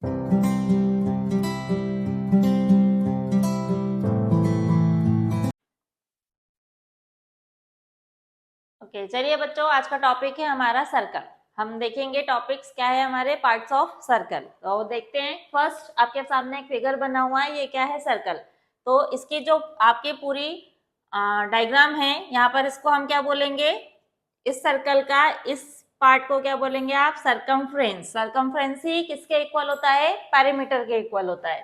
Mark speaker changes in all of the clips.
Speaker 1: Okay चलिए बच्चों, आज का टॉपिक है हमारा सर्कल। हम देखेंगे टॉपिक्स क्या है हमारे पार्ट्स ऑफ सर्कल। तो देखते हैं, फर्स्ट आपके सामने एक फिगर बना हुआ है, ये क्या है? सर्कल। तो इसकी जो आपकी पूरी डायग्राम है, यहाँ पर इसको हम क्या बोलेंगे? इस सर्कल का इस पार्ट को क्या बोलेंगे आप? सरकमफ्रेंस। सरकमफ्रेंस ही किसके इक्वल होता है? पेरीमीटर के इक्वल होता है।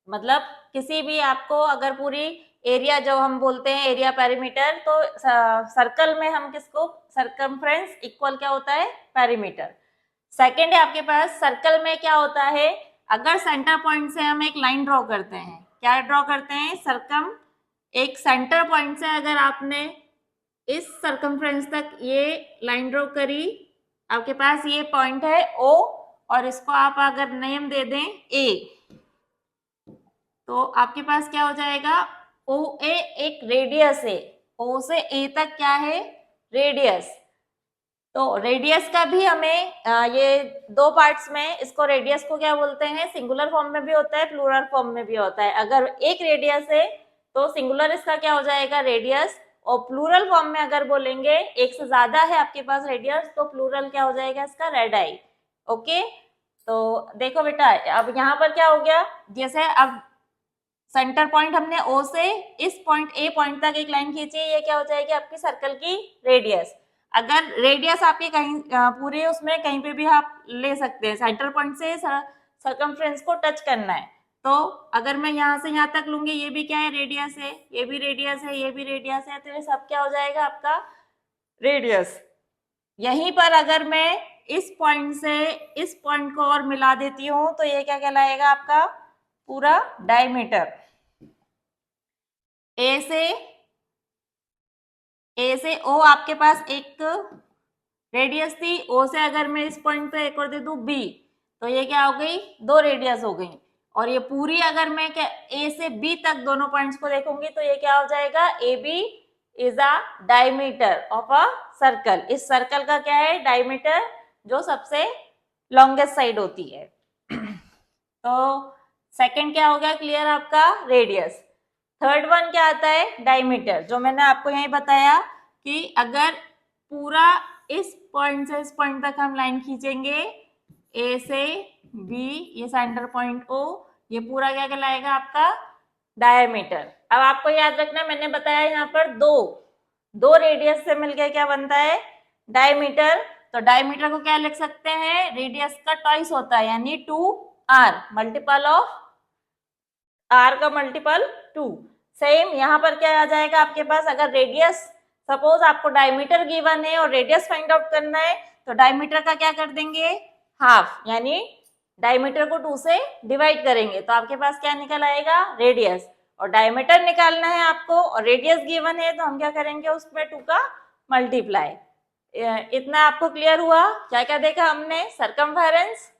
Speaker 1: मतलब किसी भी आपको अगर पूरी एरिया जो हम बोलते हैं एरिया पेरीमीटर, तो सर्कल में हम किसको? सरकमफ्रेंस इक्वल क्या होता है? पेरीमीटर। सेकंड है आपके पास सर्कल में क्या होता है? अगर सेंटर पॉइंट से हम एक लाइन ड्रॉ करते हैं, क्या ड्रॉ करते हैं? सर्कम। एक सेंटर पॉइंट से अगर आपने इस सरकमफ्रेंस तक ये लाइन ड्रॉ करी, आपके पास ये पॉइंट है ओ, और इसको आप अगर नेम दे दें ए, तो आपके पास क्या हो जाएगा? ओ ए एक रेडियस है, ओ से ए तक क्या है? रेडियस। तो रेडियस का भी हमें ये दो पार्ट्स में, इसको रेडियस को क्या बोलते हैं? सिंगुलर फॉर्म में भी होता है, प्लूरल फॉर्म में भी होता है। अगर एक रेडियस है तो सिंगुलर इसका क्या हो जाएगा? रेडियस। और प्लूरल फॉर्म में अगर बोलेंगे, एक से ज्यादा है आपके पास रेडियस, तो प्लूरल क्या हो जाएगा इसका? रेडाई। ओके, तो देखो बेटा, अब यहाँ पर क्या हो गया? जैसे अब सेंटर पॉइंट हमने ओ से इस पॉइंट ए पॉइंट तक एक लाइन खींची, ये क्या हो जाएगी? आपकी सर्कल की रेडियस। अगर रेडियस आपके कहीं पूरे उसमें कहीं पे भी आप ले सकते हैं, सेंटर पॉइंट से सर्कमफ्रेंस को टच करना है, तो अगर मैं यहाँ से यहाँ तक लूंगी, ये भी क्या है? रेडियस है, ये भी रेडियस है, ये भी रेडियस है, तो ये सब क्या हो जाएगा? आपका रेडियस। यहीं पर अगर मैं इस पॉइंट से इस पॉइंट को और मिला देती हूँ, तो ये क्या कहलाएगा? आपका पूरा डायमीटर। ए से ओ आपके पास एक रेडियस थी, ओ से अगर मैं इस पॉइंट पे एक और दे दूं बी, तो ये क्या हो गई? दो रेडियस हो गई। और ये पूरी अगर मैं क्या ए से बी तक दोनों पॉइंट्स को देखूंगी, तो ये क्या हो जाएगा? A B is a diameter of a circle. इस सर्कल का क्या है? डायमीटर, जो सबसे लॉन्गेस्ट साइड होती है। तो सेकंड क्या हो गया? क्लियर आपका? रेडियस। थर्ड वन क्या आता है? डायमीटर, जो मैंने आपको यही बताया कि अगर पूरा इस पॉइंट से इस पॉइंट तक हम लाइन खींचेंगे, ए से बी, ये सेंटर पॉइंट ओ, ये पूरा क्या कहलाएगा? आपका डायमीटर। अब आपको याद रखना, मैंने बताया यहाँ पर दो दो रेडियस से मिलकर क्या बनता है? डायमीटर। तो डायमीटर को क्या लिख सकते हैं? रेडियस का ट्वाइस होता है, यानी 2r, मल्टीपल ऑफ r का मल्टीपल 2। सेम यहाँ पर क्या आ जाएगा आपके पास? अगर रेडियस, सपोज आपको डायमीटर गिवन है और रेडियस फाइंड आउट करना है, तो डायमीटर का क्या कर देंगे? हाफ, यानी डायमीटर को 2 से डिवाइड करेंगे, तो आपके पास क्या निकल आएगा? रेडियस। और डायमीटर निकालना है आपको और रेडियस गिवन है, तो हम क्या करेंगे? उसमें 2 का मल्टीप्लाई। इतना आपको क्लियर हुआ? क्या क्या देखा हमने? सरकमफेरेंस,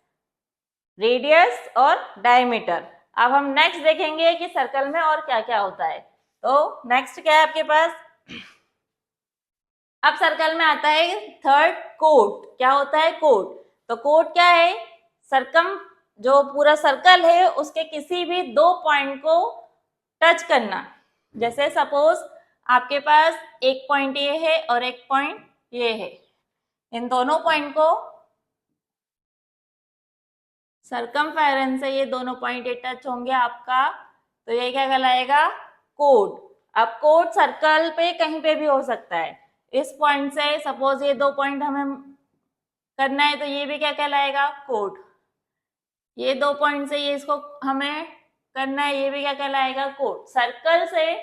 Speaker 1: रेडियस और डायमीटर। अब हम नेक्स्ट देखेंगे कि सर्कल में और क्या क्या होता है। तो नेक्स्ट क्या है आपके पास? अब सर्कल में आता है थर्ड, कोट। क्या होता है? कोट। तो कोट क्या है? सर्कम, जो पूरा सर्कल है उसके किसी भी दो पॉइंट को टच करना। जैसे सपोज आपके पास एक पॉइंट ये है और एक पॉइंट ये है, इन दोनों पॉइंट को सरकमफेरेंस से ये दोनों पॉइंट टच होंगे आपका, तो ये क्या कहलाएगा? कोड। अब कोड सर्कल पे कहीं पे भी हो सकता है। इस पॉइंट से सपोज ये दो पॉइंट हमें करना है, तो ये भी क्या कहलाएगा? कोड। ये दो पॉइंट से ये इसको हमें करना है, ये भी क्या कहलाएगा? कोड। सर्कल से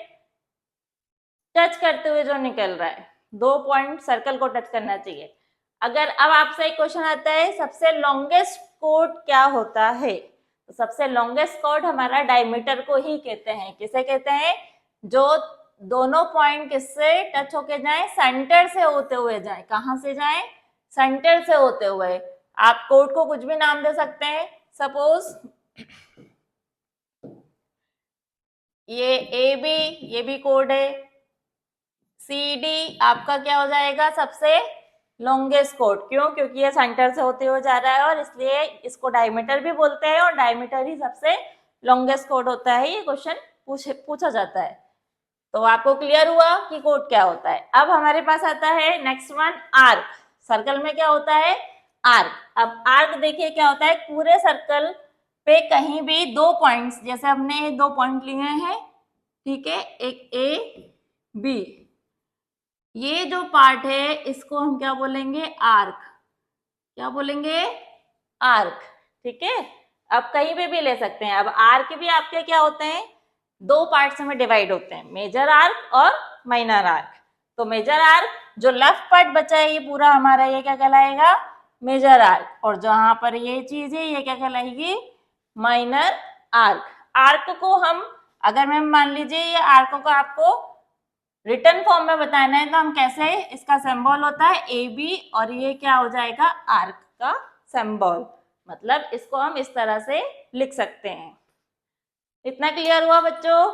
Speaker 1: टच करते हुए जो निकल रहा है, दो पॉइंट सर्कल को टच करना चाहिए। अगर अब आपसे एक क्वेश्चन आता है, सबसे लॉन्गेस्ट कोड क्या होता है? तो सबसे लॉन्गेस्ट कोड हमारा डायमीटर को ही कहते हैं। किसे कहते हैं? जो दोनों पॉइंट किससे टच होके जाए? सेंटर से होते हुए जाए। कहां से जाए? सेंटर से होते हुए। आप कोड को कुछ भी नाम दे सकते हैं। सपोज ये ए बी, ये भी कोड है। सी डी आपका क्या हो जाएगा? सबसे लॉन्गेस्ट कोड। क्यों? क्योंकि ये सेंटर से होते हुए जा रहा है और इसलिए इसको डायमीटर भी बोलते हैं और डायमीटर ही सबसे लॉन्गेस्ट कोड होता है। ये क्वेश्चन पूछा जाता है। तो आपको क्लियर हुआ कि कोड क्या होता है। अब हमारे पास आता है नेक्स्ट वन, आर्क। सर्कल में क्या होता है? आर्क। अब आर्क देखिए क्या होता है, पूरे सर्कल पे कहीं भी दो पॉइंट्स, जैसे हमने दो पॉइंट लिए हैं, ठीक है, एक ए बी, ये जो पार्ट है इसको हम क्या बोलेंगे? आर्क। क्या बोलेंगे? आर्क। ठीक है, अब कहीं पे भी ले सकते हैं। अब आर्क भी आपके क्या होते हैं? दो पार्ट्स में डिवाइड होते हैं, मेजर आर्क और माइनर आर्क। तो मेजर आर्क, जो लेफ्ट पार्ट बचा है ये पूरा हमारा, ये क्या कहलाएगा? Major arc. और जहां पर ये चीज है ये क्या कहलाएगी? Minor arc. आर्क को हम, अगर मैम मान लीजिए ये आर्क को आपको रिटर्न फॉर्म में बताना है तो हम कैसे, इसका सिंबल होता है ए बी और ये क्या हो जाएगा? आर्क का सिंबल। मतलब इसको हम इस तरह से लिख सकते हैं। इतना क्लियर हुआ बच्चों?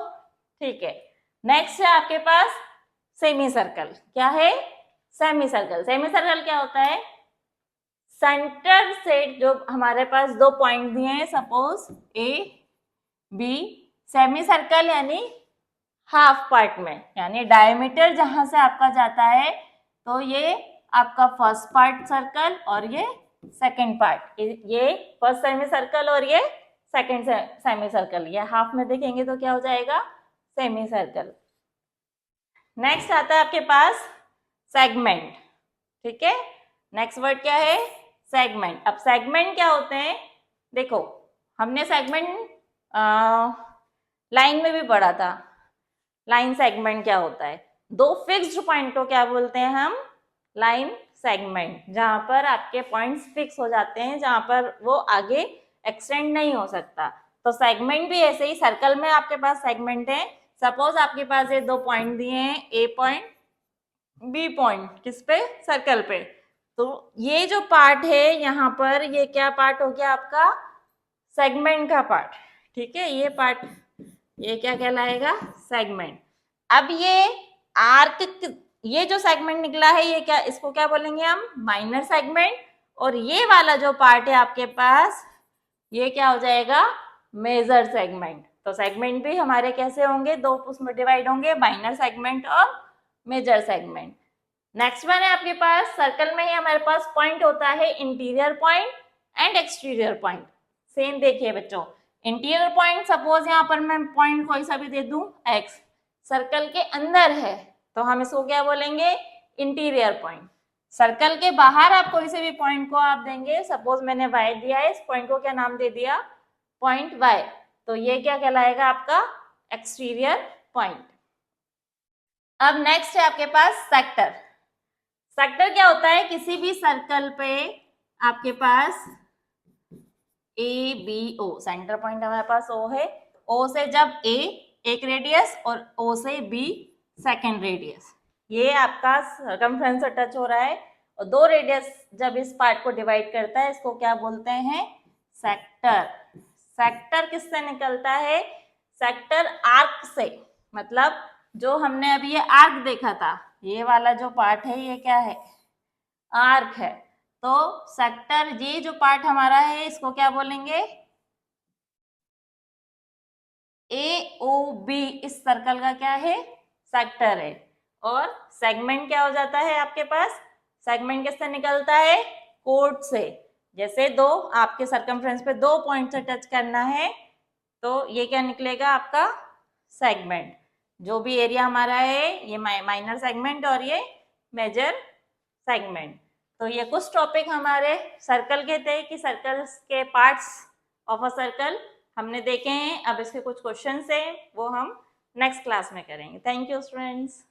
Speaker 1: ठीक है, नेक्स्ट है आपके पास सेमी सर्कल। क्या है? Semi circle. सेमी सर्कल क्या होता है? सेंटर से जो हमारे पास दो पॉइंट दिए हैं, suppose A B, semicircle यानी हाफ पार्ट में, यानी डायमीटर जहां से आपका जाता है, तो ये आपका फर्स्ट पार्ट सर्कल और ये सेकंड पार्ट, ये फर्स्ट सेमी सर्कल और ये सेकंड सेमी सर्कल, ये हाफ में देखेंगे तो क्या हो जाएगा? Semi circle. नेक्स्ट आता है आपके पास सेगमेंट। ठीक है, नेक्स्ट वर्ड क्या है? सेगमेंट। अब सेगमेंट क्या होते हैं? देखो, हमने सेगमेंट लाइन में भी पढ़ा था। लाइन सेगमेंट क्या होता है? दो फिक्स्ड पॉइंट को क्या बोलते हैं हम? Line segment. जहां पर आपके पॉइंट्स फिक्स हो जाते हैं, जहां पर वो आगे एक्सटेंड नहीं हो सकता। तो सेगमेंट भी ऐसे ही, सर्कल में आपके पास सेगमेंट है। सपोज आपके पास ये दो पॉइंट दिए हैं, ए पॉइंट बी पॉइंट, किस पे? सर्कल पे। तो ये जो पार्ट है यहाँ पर, ये क्या पार्ट हो गया आपका? सेगमेंट का पार्ट। ठीक है, ये पार्ट, ये क्या कहलाएगा? सेगमेंट। अब ये आर्क, ये जो सेगमेंट निकला है ये क्या, इसको क्या बोलेंगे हम? Minor segment. और ये वाला जो पार्ट है आपके पास, ये क्या हो जाएगा? Major segment. तो सेगमेंट भी हमारे कैसे होंगे? दो उसमें डिवाइड होंगे, माइनर सेगमेंट और मेजर सेगमेंट। नेक्स्ट वन है आपके पास, सर्कल में ही हमारे पास पॉइंट होता है interior point and exterior point. Same देखिए बच्चों, इंटीरियर पॉइंट, सपोज यहाँ पर मैं पॉइंट कोई सा भी दे दूं एक्स, सर्कल के अंदर है तो हम इसको क्या बोलेंगे? Interior point. सर्कल के बाहर आप कोई से भी पॉइंट को आप देंगे, सपोज मैंने वाई दिया है, इस पॉइंट को क्या नाम दे दिया? पॉइंट वाई, तो ये क्या कहलाएगा आपका? Exterior point. अब नेक्स्ट है आपके पास सेक्टर। सेक्टर क्या होता है? किसी भी सर्कल पे आपके पास A B O, center point हमारे पास ओ है, ओ से जब ए एक रेडियस और ओ से बी सेकेंड रेडियस, ये आपका सर्कमफ्रेंस से टच हो रहा है और दो रेडियस जब इस पार्ट को डिवाइड करता है, इसको क्या बोलते हैं? सेक्टर। सेक्टर किससे निकलता है? सेक्टर आर्क से। मतलब जो हमने अभी ये आर्क देखा था, ये वाला जो पार्ट है ये क्या है? आर्क है। तो सेक्टर, ये जो पार्ट हमारा है इसको क्या बोलेंगे? ए ओ बी, इस सर्कल का क्या है? सेक्टर है। और सेगमेंट क्या हो जाता है आपके पास? सेगमेंट किससे निकलता है? कोड से। जैसे दो आपके सर्कमफ्रेंस पे दो पॉइंट से टच करना है तो ये क्या निकलेगा आपका? सेगमेंट। जो भी एरिया हमारा है, ये माइनर सेगमेंट और ये मेजर सेगमेंट। तो ये कुछ टॉपिक हमारे सर्कल के थे कि सर्कल्स के पार्ट्स ऑफ अ सर्कल हमने देखे हैं। अब इसके कुछ क्वेश्चंस हैं, वो हम नेक्स्ट क्लास में करेंगे। Thank you students.